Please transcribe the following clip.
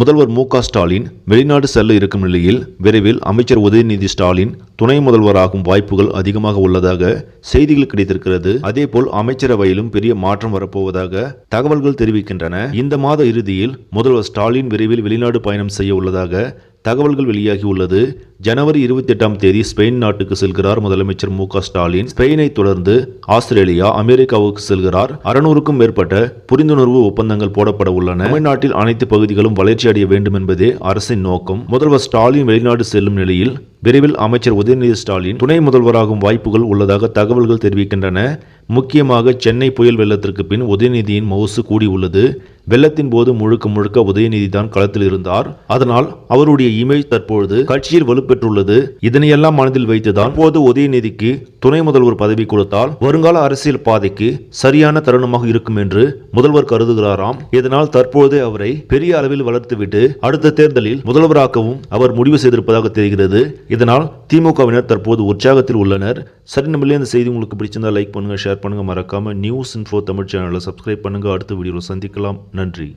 முதல்வர் மு.க.ஸ்டாலின் வெளிநாடு செல்ல இருக்கும் நிலையில் விரைவில் அமைச்சர் உதயநிதி ஸ்டாலின் துணை முதல்வராகும் வாய்ப்புகள் அதிகமாக உள்ளதாக செய்திகள் கிடைத்திருக்கிறது. அதேபோல் அமைச்சரவையிலும் பெரிய மாற்றம் வரப்போவதாக தகவல்கள் தெரிவிக்கின்றன. இந்த மாத இறுதியில் முதல்வர் ஸ்டாலின் விரைவில் வெளிநாடு பயணம் செய்ய உள்ளதாக தகவல்கள் வெளியாகியுள்ளது. ஜனவரி 28ஆம் தேதி ஸ்பெயின் நாட்டுக்கு செல்கிறார் முதலமைச்சர் மு.க.ஸ்டாலின். ஸ்பெயினை தொடர்ந்து ஆஸ்திரேலியா, அமெரிக்காவுக்கு செல்கிறார். 600க்கும் மேற்பட்ட புரிந்துணர்வு ஒப்பந்தங்கள் போடப்பட உள்ளன. தமிழ்நாட்டில் அனைத்து பகுதிகளும் வளர்ச்சி அடைய வேண்டும் என்பதே அரசின் நோக்கம். முதல்வர் ஸ்டாலின் வெளிநாடு செல்லும் நிலையில் விரைவில் அமைச்சர் உதயநிதி ஸ்டாலின் துணை முதல்வராகும் வாய்ப்புகள் உள்ளதாக தகவல்கள் தெரிவிக்கின்றன. முக்கியமாக சென்னை புயல் வெள்ளத்திற்கு பின் உதயநிதியின் மவுசு கூடியுள்ளது. வெள்ளத்தின் போது முழுக்க முழுக்க உதயநிதி தான் களத்தில் இருந்தார். அதனால் அவருடைய இமேஜ் தற்பொழுது கட்சியில் வலுப்பெற்றுள்ளது. இதனையெல்லாம் மனதில் வைத்துதான் போது உதயநிதிக்கு துணை முதல்வர் பதவி கொடுத்தால் வருங்கால அரசியல் பாதைக்கு சரியான தருணமாக இருக்கும் என்று முதல்வர் கருதுகிறாராம். இதனால் தற்போது அவரை பெரிய அளவில் வளர்த்துவிட்டு அடுத்த தேர்தலில் முதல்வராக்கவும் அவர் முடிவு செய்திருப்பதாக தெரிகிறது. இதனால் திமுகவினர் தற்போது உற்சாகத்தில் உள்ளனர். சரி, நம்மளே இந்த செய்தி உங்களுக்கு பிடிச்சிருந்தா லைக் பண்ணுங்க, ஷேர் பண்ணுங்க, மறக்காம நியூஸ் இன்ஃபோ தமிழ் சேனலை சப்ஸ்கிரைப் பண்ணுங்க. அடுத்த வீடியோவில் சந்திக்கலாம். நன்றி.